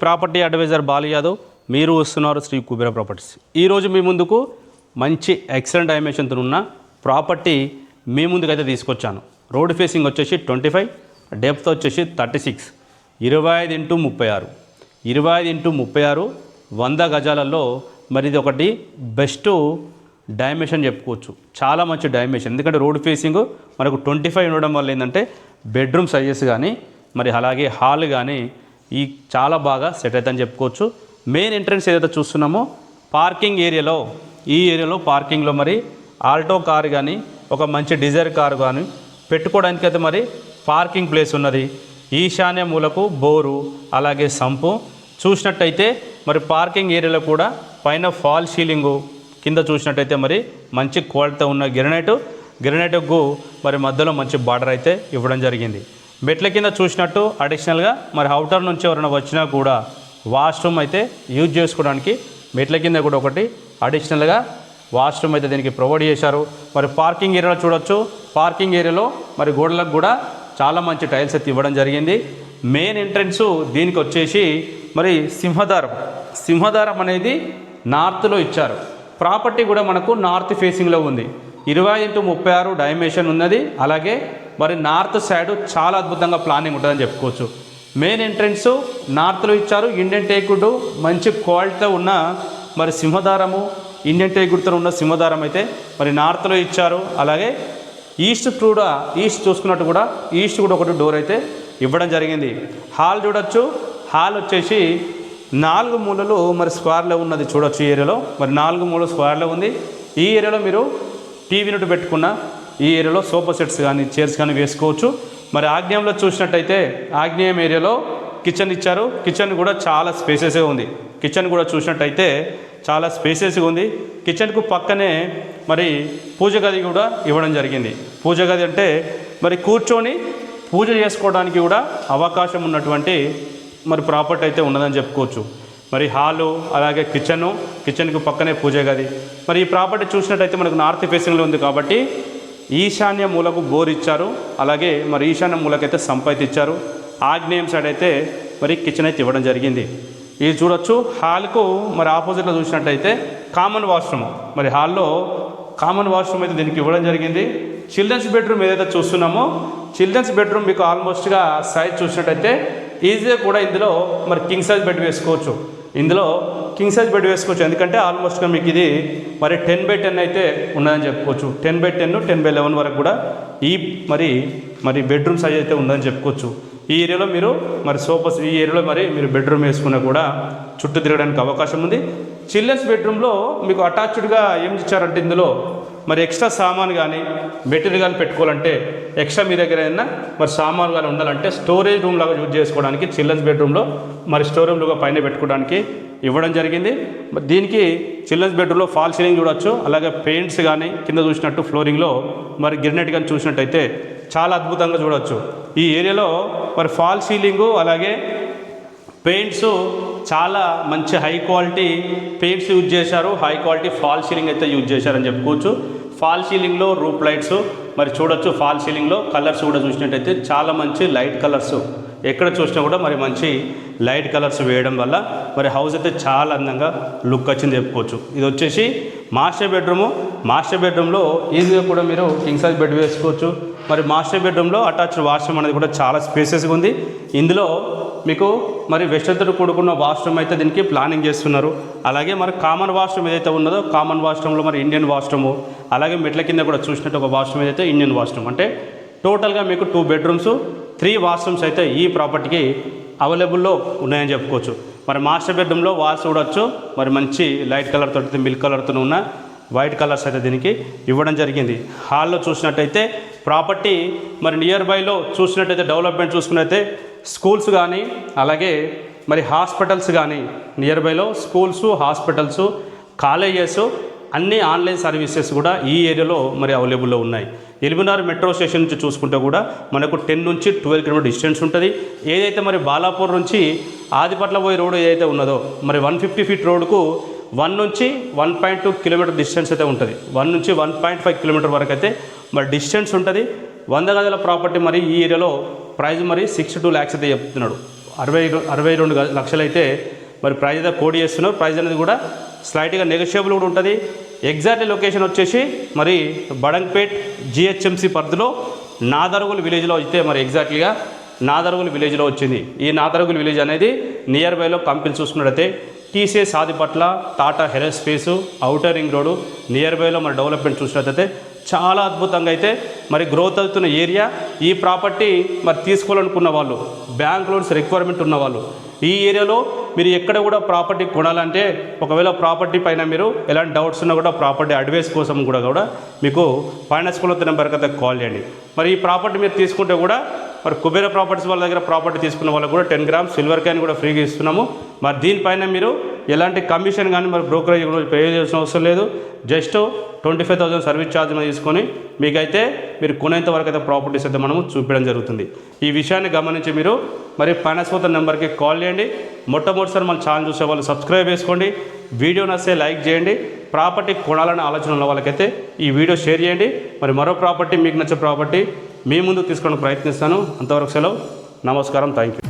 Property advisor Balu Yadav. మీరు వస్తున్నారు Shri Kubera properties. ఈరోజు మీ ముందుకు మంచి ఎక్సలెంట్ డైమెన్షన్తో ఉన్న ప్రాపర్టీ మీ ముందుకైతే తీసుకొచ్చాను. రోడ్ ఫేసింగ్ వచ్చేసి 25, డెప్త్ వచ్చేసి 36, 25x36, 25x36, 100 గజాలలో. మరి ఇది ఒకటి బెస్ట్ డైమెన్షన్ చెప్పుకోవచ్చు. చాలా మంచి డైమెన్షన్, ఎందుకంటే రోడ్ ఫేసింగ్ మనకు 25 ఉండడం వల్ల ఏంటంటే బెడ్రూమ్ సైజెస్ కానీ మరి అలాగే హాల్ కానీ ఈ చాలా బాగా సెట్ అవుతుందని చెప్పుకోవచ్చు. మెయిన్ ఎంట్రన్స్ ఏదైతే చూస్తున్నామో పార్కింగ్ ఏరియాలో, ఈ ఏరియాలో పార్కింగ్లో మరి ఆల్టో కార్ కానీ ఒక మంచి డిజైర్ కారు కానీ పెట్టుకోవడానికైతే మరి పార్కింగ్ ప్లేస్ ఉన్నది. ఈశాన్య మూలకు బోరు అలాగే సంపు చూసినట్టయితే మరి పార్కింగ్ ఏరియాలో కూడా పైన ఫాల్ సీలింగు, కింద చూసినట్టయితే మరి మంచి క్వాలిటీ ఉన్న గ్రెనైట్కు మరి మధ్యలో మంచి బార్డర్ అయితే ఇవ్వడం జరిగింది. మెట్ల కింద చూసినట్టు అడిషనల్గా మరి అవుటర్ నుంచి ఎవరైనా వచ్చినా కూడా వాష్రూమ్ అయితే యూజ్ చేసుకోవడానికి మెట్ల కింద కూడా ఒకటి అడిషనల్గా వాష్రూమ్ అయితే దీనికి ప్రొవైడ్ చేశారు. మరి పార్కింగ్ ఏరియాలో చూడొచ్చు, పార్కింగ్ ఏరియాలో మరి గోడలకు కూడా చాలా మంచి టైల్స్ అయితే ఇవ్వడం జరిగింది. మెయిన్ ఎంట్రన్స్ దీనికి వచ్చేసి మరి సింహద్వారం అనేది నార్త్లో ఇచ్చారు. ప్రాపర్టీ కూడా మనకు నార్త్ ఫేసింగ్లో ఉంది. 20x36 డైమెన్షన్ ఉన్నది. అలాగే మరి నార్త్ సైడ్ చాలా అద్భుతంగా ప్లానింగ్ ఉంటుందని చెప్పుకోవచ్చు. మెయిన్ ఎంట్రన్స్ నార్త్లో ఇచ్చారు. ఇండియన్ టేకుడు మంచి క్వాలిటీతో ఉన్న మరి సింహద్వారము, ఇండియన్ టేకుడుతో ఉన్న సింహద్వారం అయితే మరి నార్త్లో ఇచ్చారు. అలాగే ఈస్ట్ చూసుకున్నట్టు కూడా ఈస్ట్ కూడా ఒకటి డోర్ అయితే ఇవ్వడం జరిగింది. హాల్ చూడొచ్చు, హాల్ వచ్చేసి 4 మూలలు మరి స్క్వేర్లో ఉన్నది చూడొచ్చు. ఈ ఏరియాలో మరి 4 మూలలు స్క్వేర్లో ఉంది. ఈ ఏరియాలో మీరు టీవీ యూనిట్ పెట్టుకున్న ఈ ఏరియాలో సోఫా సెట్స్ కానీ చైర్స్ కానీ వేసుకోవచ్చు. మరి ఆగ్నేయంలో చూసినట్టయితే ఆగ్నేయం ఏరియాలో కిచెన్ ఇచ్చారు. కిచెన్ కూడా చాలా స్పేసెస్గా ఉంది. కిచెన్ కూడా చూసినట్టయితే చాలా స్పేసెస్గా ఉంది. కిచెన్కు పక్కనే మరి పూజ గది కూడా ఇవ్వడం జరిగింది. పూజ గది అంటే మరి కూర్చొని పూజ చేసుకోవడానికి కూడా అవకాశం ఉన్నటువంటి మరి ప్రాపర్టీ అయితే ఉన్నదని చెప్పుకోవచ్చు. మరి హాలు అలాగే కిచెన్కు పక్కనే పూజ గది. మరి ఈ ప్రాపర్టీ చూసినట్టయితే మనకు నార్త్ ఫేసింగ్లో ఉంది కాబట్టి ఈశాన్య మూలకు బోర్ ఇచ్చారు. అలాగే మరి ఈశాన్య మూలకైతే సంపైతే ఇచ్చారు. ఆగ్నేయం సైడ్ అయితే మరి కిచెన్ అయితే ఇవ్వడం జరిగింది. ఇది చూడొచ్చు. హాల్కు మరి ఆపోజిట్లో చూసినట్టయితే కామన్ వాష్రూమ్, మరి హాల్లో కామన్ వాష్రూమ్ అయితే దీనికి ఇవ్వడం జరిగింది. చిల్డ్రన్స్ బెడ్రూమ్ ఏదైతే చూస్తున్నామో చిల్డ్రన్స్ బెడ్రూమ్ మీకు ఆల్మోస్ట్గా సైజ్ చూసినట్టయితే ఈజీగా కూడా ఇందులో మరి కింగ్ సైజ్ బెడ్ వేసుకోవచ్చు. ఎందుకంటే ఆల్మోస్ట్గా మీకు ఇది మరి 10x10 అయితే ఉన్నదని చెప్పుకోవచ్చు. 10x10, 10x11 వరకు కూడా ఈ మరి బెడ్రూమ్ సైజ్ అయితే ఉందని చెప్పుకోవచ్చు. ఈ ఏరియాలో మీరు మరి సోఫాస్, ఈ ఏరియాలో మరి మీరు బెడ్రూమ్ వేసుకున్నా కూడా చుట్టూ తిరగడానికి అవకాశం ఉంది. చిల్డ్రన్స్ బెడ్రూమ్లో మీకు అటాచ్డ్గా ఏం ఇచ్చారంటే ఇందులో మరి ఎక్స్ట్రా సామాన్ కానీ మెటీరియల్ కానీ పెట్టుకోవాలంటే ఎక్స్ట్రా మీ దగ్గర అయినా మరి సామాన్ కానీ ఉండాలంటే స్టోరేజ్ రూమ్ లాగా యూజ్ చేసుకోవడానికి చిల్డ్రన్స్ బెడ్రూమ్లో మరి స్టోర్ రూమ్లుగా పైన పెట్టుకోవడానికి ఇవ్వడం జరిగింది. దీనికి చిల్డ్రన్స్ బెడ్రూమ్లో ఫాల్ సీలింగ్ చూడవచ్చు. అలాగే పెయింట్స్ కానీ కింద చూసినట్టు ఫ్లోరింగ్లో మరి గ్రినెట్ కానీ చూసినట్టయితే చాలా అద్భుతంగా చూడవచ్చు. ఈ ఏరియాలో మరి ఫాల్ సీలింగు అలాగే పెయింట్స్ చాలా మంచి హై క్వాలిటీ పెయింట్స్ యూజ్ చేశారు. హై క్వాలిటీ ఫాల్ సీలింగ్ అయితే యూజ్ చేశారని చెప్పుకోవచ్చు. ఫాల్ సీలింగ్లో రూప్ లైట్స్ మరి చూడొచ్చు. ఫాల్ సీలింగ్లో కలర్స్ కూడా చూసినట్టయితే చాలా మంచి లైట్ కలర్స్, ఎక్కడ చూసినా కూడా మరి మంచి లైట్ కలర్స్ వేయడం వల్ల మరి హౌస్ అయితే చాలా అందంగా లుక్ వచ్చింది చెప్పుకోవచ్చు. ఇది వచ్చేసి మాస్టర్ బెడ్రూమ్లో ఈజీగా కూడా మీరు కింగ్ సైజ్ బెడ్ వేసుకోవచ్చు. మరి మాస్టర్ బెడ్రూమ్లో అటాచ్డ్ వాష్రూమ్ అనేది కూడా చాలా స్పేసెస్గా ఉంది. ఇందులో మీకు మరి వెస్టర్న్తో కూడుకున్న వాష్రూమ్ అయితే దీనికి ప్లానింగ్ చేస్తున్నారు. అలాగే మరి కామన్ వాష్రూమ్ ఏదైతే ఉన్నదో కామన్ వాష్రూమ్లో మరి ఇండియన్ వాష్రూము, అలాగే మెట్ల కింద కూడా చూసినట్టు ఒక వాష్రూమ్ ఏదైతే ఇండియన్ వాష్రూమ్. అంటే టోటల్గా మీకు 2 బెడ్రూమ్స్ 3 వాష్రూమ్స్ అయితే ఈ ప్రాపర్టీకి అవైలబుల్లో ఉన్నాయని చెప్పుకోవచ్చు. మరి మాస్టర్ బెడ్రూమ్లో వాల్స్ చూడవచ్చు. మరి మంచి లైట్ కలర్తో మిల్క్ కలర్తో ఉన్న వైట్ కలర్స్ అయితే దీనికి ఇవ్వడం జరిగింది. హాల్లో చూసినట్టయితే ప్రాపర్టీ మరి నియర్ బైలో చూసినట్టయితే డెవలప్మెంట్ చూసుకున్నట్టయితే స్కూల్స్ కానీ అలాగే మరి హాస్పిటల్స్ కానీ నియర్ బైలో స్కూల్స్, హాస్పిటల్స్, కాలేజెస్ అన్ని ఆన్లైన్ సర్వీసెస్ కూడా ఈ ఏరియాలో మరి అవైలబుల్లో ఉన్నాయి. ఎల్బీనగర్ మెట్రో స్టేషన్ నుంచి చూసుకుంటే కూడా మనకు 10 నుంచి 12 కిలోమీటర్ డిస్టెన్స్ ఉంటుంది. ఏదైతే మరి బాలాపూర్ నుంచి ఆదిపట్ల పోయే రోడ్ ఏదైతే ఉన్నదో మరి 150 ఫీట్ రోడ్కు 1 నుంచి 1.2 కిలోమీటర్ డిస్టెన్స్ అయితే ఉంటుంది. 1 నుంచి 1.5 కిలోమీటర్ వరకు అయితే మరి డిస్టెన్స్ ఉంటుంది. 100 గజాల ప్రాపర్టీ మరి ఈ ఏరియాలో ప్రైస్ మరి 62 lakhs అయితే చెప్తున్నాడు. 62 లక్షలు అయితే మరి ప్రైజ్ అయితే కోడ్ చేస్తున్నారు. ప్రైజ్ అనేది కూడా స్లైట్గా నెగోషియబుల్ కూడా ఉంటుంది. ఎగ్జాక్ట్ లొకేషన్ వచ్చేసి మరి బడంగ్పేట్ జిహెచ్ఎంసీ పరిధిలో నాదరుగుల్ విలేజ్లో అయితే మరి ఎగ్జాక్ట్లీగా నాదరుగుల్ విలేజ్లో వచ్చింది. ఈ నాదరుగుల్ విలేజ్ అనేది నియర్ బైలో కంపెనీ చూసుకున్నట్టయితే TCS Adibatla, Tata aerospace, outer ring road near బైలో మరి డెవలప్మెంట్ చూసినట్టయితే చాలా అద్భుతంగా అయితే మరి గ్రోత్ అవుతున్న ఏరియా. ఈ ప్రాపర్టీ మరి తీసుకోవాలనుకున్న వాళ్ళు, బ్యాంక్ లోన్స్ రిక్వైర్మెంట్ ఉన్న వాళ్ళు, ఈ ఏరియాలో మీరు ఎక్కడ కూడా ప్రాపర్టీ కొనాలంటే ఒకవేళ ప్రాపర్టీ పైన మీరు ఎలాంటి డౌట్స్ ఉన్నా కూడా ప్రాపర్టీ అడ్వైస్ కోసం కూడా మీకు ఫైనాన్స్ కొలత నెంబర్కి అయితే కాల్ చేయండి. మరి ఈ ప్రాపర్టీ మీరు తీసుకుంటే కూడా మరి కుబేర ప్రాపర్టీస్ వాళ్ళ దగ్గర ప్రాపర్టీ తీసుకున్న వాళ్ళకి కూడా 10 గ్రామ్స్ సిల్వర్ క్యాన్ కూడా ఫ్రీగా ఇస్తున్నాము. మరి దీనిపైన మీరు ఎలాంటి కమిషన్ కానీ మరి బ్రోకరేజ్ కూడా పే చేయాల్సిన అవసరం లేదు. జస్ట్ 25,000 సర్వీస్ ఛార్జ్ తీసుకొని మీకైతే మీరు కొనేంత వరకు అయితే ప్రాపర్టీస్ అయితే మనము చూపించడం జరుగుతుంది. ఈ విషయాన్ని గమనించి మీరు మరి ఫైనాన్స్ కొలత నెంబర్కి కాల్ చేయండి. మొట్టమొదటిసారి మన ఛానల్ చూసే వాళ్ళు సబ్స్క్రైబ్ చేసుకోండి. వీడియో నచ్చితే లైక్ చేయండి. ప్రాపర్టీ కొనాలనే ఆలోచన ఉన్న వాళ్ళకైతే ఈ వీడియో షేర్ చేయండి. మరి మరో ప్రాపర్టీ మీకు నచ్చే ప్రాపర్టీ మీ ముందుకు తీసుకోవడానికి ప్రయత్నిస్తాను. అంతవరకు సెలవు. నమస్కారం. Thank you.